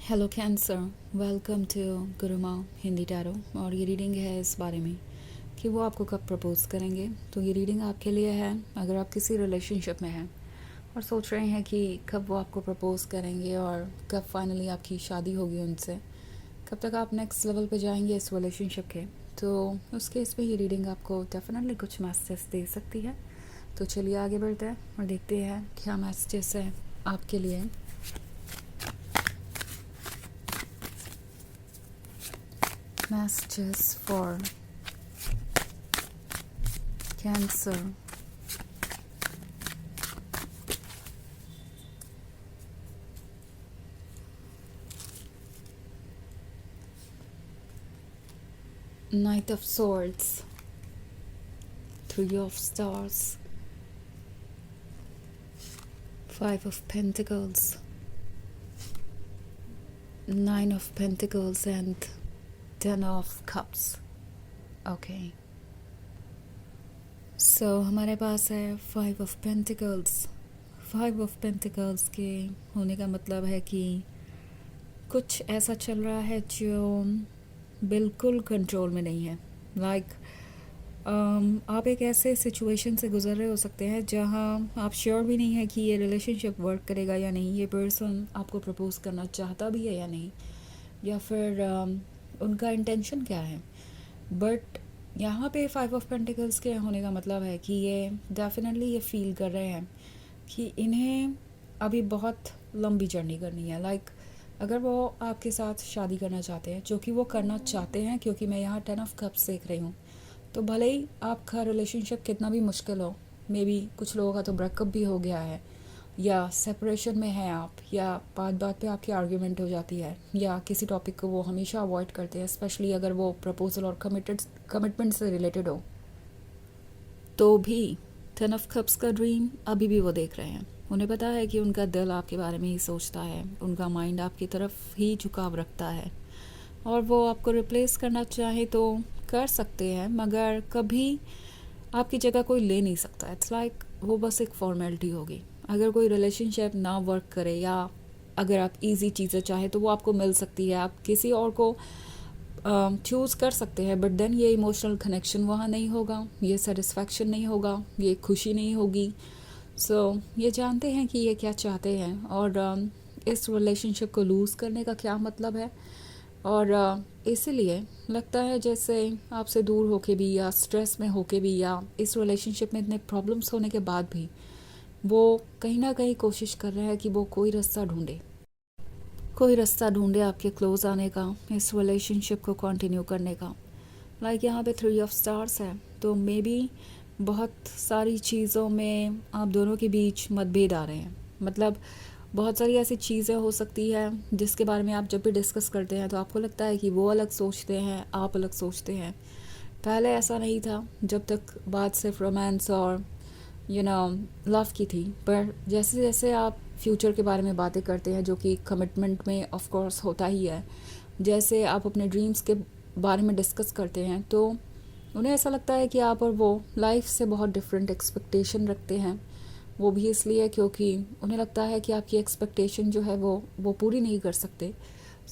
Hello cancer, welcome to Gurumaa Hindi tarot. और ये reading है इस बारे में कि वो आपको कब प्रपोज़ करेंगे। तो ये रीडिंग आपके लिए है अगर आप किसी रिलेशनशिप में हैं और सोच रहे हैं कि कब वो आपको प्रपोज़ करेंगे और कब फाइनली आपकी शादी होगी उनसे, कब तक आप नेक्स्ट लेवल पे जाएंगे इस रिलेशनशिप के। तो उस केस में ये रीडिंग आपको डेफिनेटली कुछ मैसेज दे सकती है। तो चलिए आगे बढ़ते हैं और देखते हैं क्या मैसेजेस है आपके लिए। Messages for Cancer. Knight of Swords, Three of Stars, Five of Pentacles, Nine of Pentacles and Ten of Cups. Okay. So हमारे पास है Five of Pentacles. Five of Pentacles के होने का मतलब है कि कुछ ऐसा चल रहा है जो बिल्कुल कंट्रोल में नहीं है। आप एक ऐसे सिचुएशन से गुज़र रहे हो सकते हैं जहां आप श्योर भी नहीं है कि ये रिलेशनशिप वर्क करेगा या नहीं, ये पर्सन आपको प्रपोज़ करना चाहता भी है या नहीं, या फिर उनका इंटेंशन क्या है। बट यहाँ पे फाइव ऑफ पेंटिकल्स के होने का मतलब है कि ये डेफिनेटली ये फील कर रहे हैं कि इन्हें अभी बहुत लंबी जर्नी करनी है। अगर वो आपके साथ शादी करना चाहते हैं, जो कि वो करना चाहते हैं, क्योंकि मैं यहाँ 10 ऑफ कप्स देख रही हूँ, तो भले ही आपका रिलेशनशिप कितना भी मुश्किल हो, मे बी कुछ लोगों का तो ब्रेकअप भी हो गया है, या सेपरेशन में हैं आप, या बात बात पे आपकी आर्ग्यूमेंट हो जाती है, या किसी टॉपिक को वो हमेशा अवॉइड करते हैं, स्पेशली अगर वो प्रपोजल और कमिटमेंट से रिलेटेड हो, तो भी 10 ऑफ कप्स का ड्रीम अभी भी वो देख रहे हैं। उन्हें पता है कि उनका दिल आपके बारे में ही सोचता है, उनका माइंड आपकी तरफ ही झुकाव रखता है, और वो आपको रिप्लेस करना चाहे तो कर सकते हैं, मगर कभी आपकी जगह कोई ले नहीं सकता। इट्स वो बस एक फॉर्मेलिटी होगी। अगर कोई रिलेशनशिप ना वर्क करे, या अगर आप इजी चीज़ें चाहे तो वो आपको मिल सकती है, आप किसी और को चूज़ कर सकते हैं, बट देन ये इमोशनल कनेक्शन वहाँ नहीं होगा, ये सेटिस्फैक्शन नहीं होगा, ये खुशी नहीं होगी। ये जानते हैं कि ये क्या चाहते हैं, और इस रिलेशनशिप को लूज़ करने का क्या मतलब है। और इसीलिए लगता है जैसे आपसे दूर होके भी, या स्ट्रेस में होके भी, या इस रिलेशनशिप में इतने प्रॉब्लम्स होने के बाद भी वो कहीं ना कहीं कोशिश कर रहे हैं कि वो कोई रास्ता ढूंढे आपके क्लोज आने का, इस रिलेशनशिप को कंटिन्यू करने का। यहाँ पे 3 ऑफ स्टार्स है, तो मे बी बहुत सारी चीज़ों में आप दोनों के बीच मतभेद आ रहे हैं। बहुत सारी ऐसी चीज़ें हो सकती है जिसके बारे में आप जब भी डिस्कस करते हैं तो आपको लगता है कि वो अलग सोचते हैं, आप अलग सोचते हैं। पहले ऐसा नहीं था, जब तक बात सिर्फ रोमांस और लव की थी, पर जैसे जैसे आप फ्यूचर के बारे में बातें करते हैं, जो कि कमिटमेंट में ऑफ कोर्स होता ही है, जैसे आप अपने ड्रीम्स के बारे में डिस्कस करते हैं, तो उन्हें ऐसा लगता है कि आप और वो लाइफ से बहुत डिफरेंट एक्सपेक्टेशन रखते हैं। वो भी इसलिए क्योंकि उन्हें लगता है कि आपकी एक्सपेक्टेशन जो है वो पूरी नहीं कर सकते।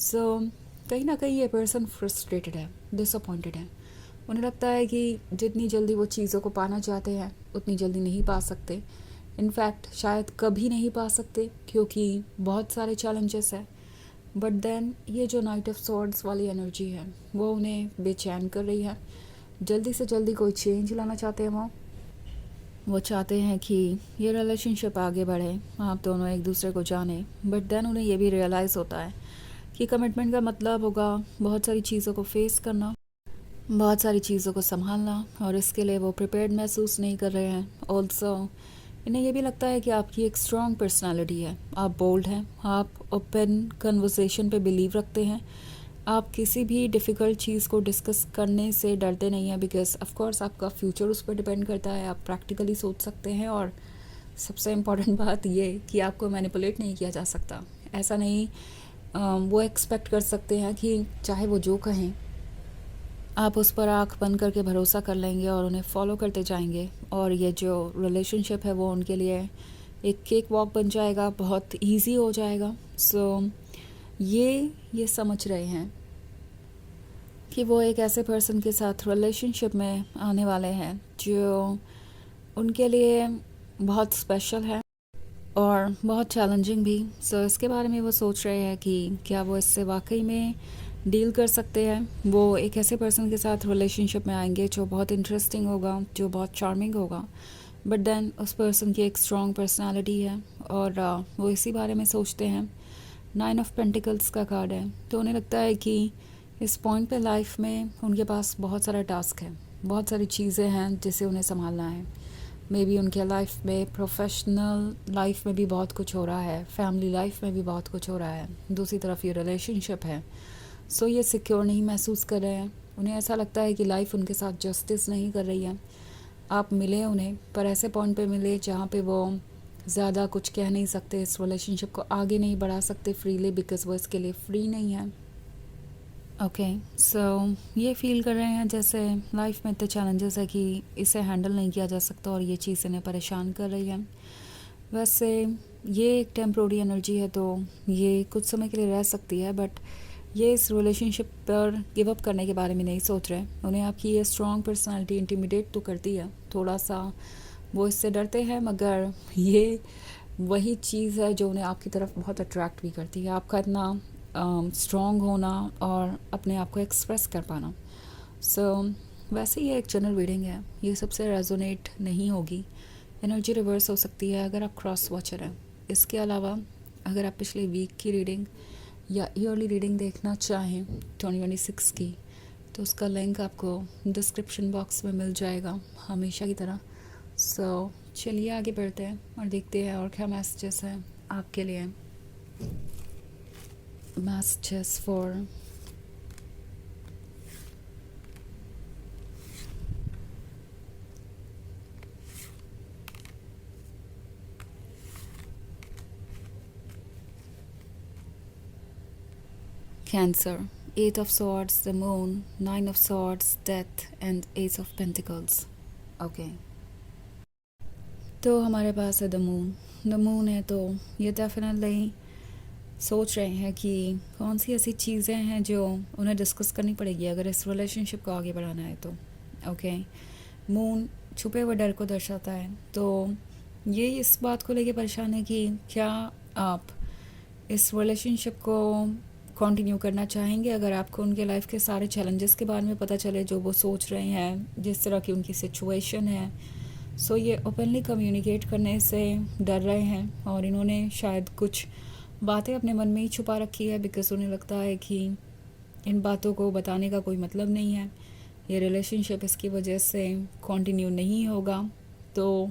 कहीं ना कहीं ये पर्सन फ्रस्ट्रेटेड है, डिसअपॉइंटेड है। उन्हें लगता है कि जितनी जल्दी वो चीज़ों को पाना चाहते हैं उतनी जल्दी नहीं पा सकते। इनफैक्ट शायद कभी नहीं पा सकते, क्योंकि बहुत सारे चैलेंजेस हैं। बट देन ये जो नाइट ऑफ सॉर्ड्स वाली एनर्जी है वो उन्हें बेचैन कर रही है। जल्दी से जल्दी कोई चेंज लाना चाहते हैं वो चाहते हैं कि ये रिलेशनशिप आगे बढ़े, आप दोनों एक दूसरे को जाने। बट देन उन्हें ये भी रियलाइज़ होता है कि कमिटमेंट का मतलब होगा बहुत सारी चीज़ों को फेस करना, बहुत सारी चीज़ों को संभालना, और इसके लिए वो प्रिपेयर्ड महसूस नहीं कर रहे हैं। ऑल्सो इन्हें ये भी लगता है कि आपकी एक स्ट्रॉन्ग पर्सनालिटी है, आप बोल्ड हैं, आप ओपन कन्वर्सेशन पे बिलीव रखते हैं, आप किसी भी डिफ़िकल्ट चीज़ को डिस्कस करने से डरते नहीं हैं, बिकॉज ऑफ कोर्स आपका फ्यूचर उस पर डिपेंड करता है। आप प्रैक्टिकली सोच सकते हैं, और सबसे इम्पॉर्टेंट बात ये कि आपको मैनिपुलेट नहीं किया जा सकता। ऐसा नहीं वो एक्सपेक्ट कर सकते हैं कि चाहे वो जो कहें आप उस पर आँख बंद करके भरोसा कर लेंगे और उन्हें फॉलो करते जाएंगे, और ये जो रिलेशनशिप है वो उनके लिए एक केक वॉक बन जाएगा, बहुत इजी हो जाएगा। ये समझ रहे हैं कि वो एक ऐसे पर्सन के साथ रिलेशनशिप में आने वाले हैं जो उनके लिए बहुत स्पेशल है और बहुत चैलेंजिंग भी। सो इसके बारे में वो सोच रहे हैं कि क्या वो इससे वाकई में डील कर सकते हैं। वो एक ऐसे पर्सन के साथ रिलेशनशिप में आएंगे जो बहुत इंटरेस्टिंग होगा, जो बहुत चार्मिंग होगा, बट देन उस पर्सन की एक स्ट्रॉन्ग पर्सनालिटी है और वो इसी बारे में सोचते हैं। 9 ऑफ पेंटिकल्स का कार्ड है, तो उन्हें लगता है कि इस पॉइंट पे लाइफ में उनके पास बहुत सारा टास्क है, बहुत सारी चीज़ें हैं जिसे उन्हें संभालना है। मे बी उनके लाइफ में, प्रोफेशनल लाइफ में भी बहुत कुछ हो रहा है, फैमिली लाइफ में भी बहुत कुछ हो रहा है, दूसरी तरफ ये रिलेशनशिप है। सो ये सिक्योर नहीं महसूस कर रहे हैं। उन्हें ऐसा लगता है कि लाइफ उनके साथ जस्टिस नहीं कर रही है। आप मिले उन्हें, पर ऐसे पॉइंट पे मिले जहाँ पे वो ज़्यादा कुछ कह नहीं सकते, इस रिलेशनशिप को आगे नहीं बढ़ा सकते फ्रीली, बिकॉज़ वो इसके लिए फ्री नहीं है। ओके, सो ये फील कर रहे हैं जैसे लाइफ में इतने चैलेंजेस है कि इसे हैंडल नहीं किया जा सकता और ये चीज़ इन्हें परेशान कर रही है। वैसे ये एक टेम्प्रोरी एनर्जी है, तो ये कुछ समय के लिए रह सकती है, बट ये इस रिलेशनशिप पर गिव अप करने के बारे में नहीं सोच रहे। उन्हें आपकी ये स्ट्रॉन्ग पर्सनालिटी इंटिमिडेट तो करती है, थोड़ा सा वो इससे डरते हैं, मगर ये वही चीज़ है जो उन्हें आपकी तरफ बहुत अट्रैक्ट भी करती है, आपका इतना स्ट्रॉन्ग होना और अपने आप को एक्सप्रेस कर पाना। सो वैसे ये एक जनरल रीडिंग है, ये सबसे रेजोनेट नहीं होगी, एनर्जी रिवर्स हो सकती है अगर आप क्रॉस वॉचर हैं। इसके अलावा अगर आप पिछले वीक की रीडिंग या ईयरली रीडिंग देखना चाहें 2026 की, तो उसका लिंक आपको डिस्क्रिप्शन बॉक्स में मिल जाएगा हमेशा की तरह। सो चलिए आगे बढ़ते हैं और देखते हैं और क्या मैसेजेस हैं आपके लिए। Messages for Cancer, 8 of Swords, the Moon, 9 of Swords, Death and Ace of Pentacles. Okay. तो हमारे पास है द मून है, तो ये डेफिनेटली सोच रहे हैं कि कौन सी ऐसी चीज़ें हैं जो उन्हें डिस्कस करनी पड़ेगी अगर इस रिलेशनशिप को आगे बढ़ाना है तो। ओके, मून छुपे हुए डर को दर्शाता है, तो ये इस बात को लेके परेशान है कि क्या आप इस रिलेशनशिप को कंटिन्यू करना चाहेंगे अगर आपको उनके लाइफ के सारे चैलेंजेस के बारे में पता चले जो वो सोच रहे हैं, जिस तरह की उनकी सिचुएशन है। सो ये ओपनली कम्युनिकेट करने से डर रहे हैं और इन्होंने शायद कुछ बातें अपने मन में ही छुपा रखी है, बिकॉज उन्हें लगता है कि इन बातों को बताने का कोई मतलब नहीं है, ये रिलेशनशिप इसकी वजह से कंटिन्यू नहीं होगा। तो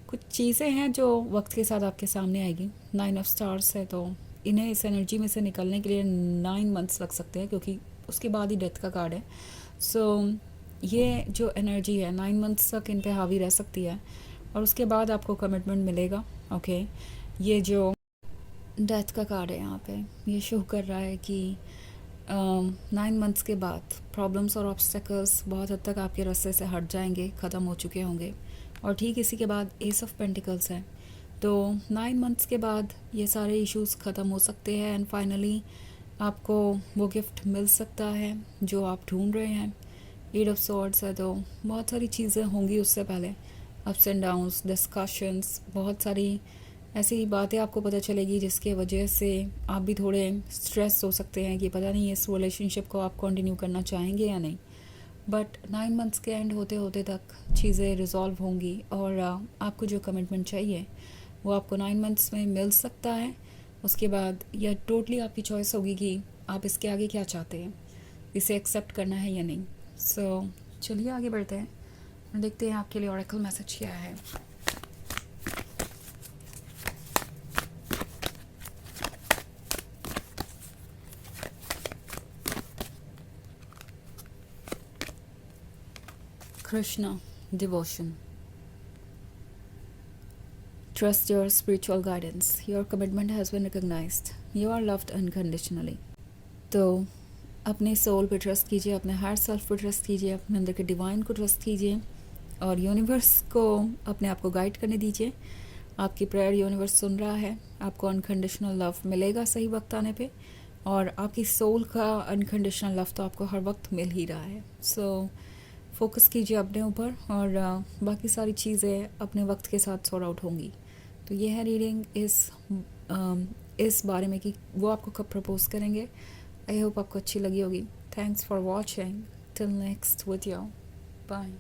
कुछ चीज़ें हैं जो वक्त के साथ आपके सामने आएगी। 9 ऑफ स्टार्स है, तो इन्हें इस एनर्जी में से निकलने के लिए 9 मंथ्स लग सकते हैं, क्योंकि उसके बाद ही डेथ का कार्ड है। सो ये जो एनर्जी है 9 मंथ्स तक इन पे हावी रह सकती है और उसके बाद आपको कमिटमेंट मिलेगा। ओके, ये जो डेथ का कार्ड है यहाँ पे, ये शो कर रहा है कि 9 मंथ्स के बाद प्रॉब्लम्स और ऑब्स्टेकल्स बहुत हद तक आपके रास्ते से हट जाएंगे, ख़त्म हो चुके होंगे। और ठीक इसी के बाद एस ऑफ पेंटिकल्स है, तो 9 मंथ्स के बाद ये सारे इश्यूज़ ख़त्म हो सकते हैं एंड फाइनली आपको वो गिफ्ट मिल सकता है जो आप ढूंढ रहे हैं। 8 ऑफ सॉर्ड्स है, तो बहुत सारी चीज़ें होंगी उससे पहले, अप्स एंड डाउन्स, डिस्कशंस, बहुत सारी ऐसी बातें आपको पता चलेगी जिसके वजह से आप भी थोड़े स्ट्रेस हो सकते हैं कि पता नहीं इस रिलेशनशिप को आप कंटिन्यू करना चाहेंगे या नहीं। बट 9 मंथ्स के एंड होते होते तक चीज़ें रिजॉल्व होंगी और आपको जो कमिटमेंट चाहिए वो आपको 9 मंथ्स में मिल सकता है। उसके बाद यह टोटली आपकी चॉइस होगी कि आप इसके आगे क्या चाहते हैं, इसे एक्सेप्ट करना है या नहीं। सो चलिए आगे बढ़ते हैं और देखते हैं आपके लिए ऑरेकल मैसेज क्या है। Krishna, devotion. Trust your spiritual guidance. Your commitment has been recognized. You are loved unconditionally. तो अपने सोल पे ट्रस्ट कीजिए, अपने हार्ट सेल्फ पे ट्रस्ट कीजिए, अपने अंदर के डिवाइन को ट्रस्ट कीजिए और यूनिवर्स को अपने आप को गाइड करने दीजिए। आपकी प्रेयर यूनिवर्स सुन रहा है, आपको अनकंडीशनल लव मिलेगा सही वक्त आने पे और आपकी सोल का अनकंडीशनल लव तो आपको हर वक्त मिल ही रहा है। सो फोकस कीजिए अपने ऊपर और बाकी सारी चीज़ें अपने वक्त के साथ सॉर्ट आउट होंगी। तो ये है रीडिंग इस बारे में कि वो आपको कब प्रपोज करेंगे। आई होप आपको अच्छी लगी होगी। Thanks for watching. Till next video, bye.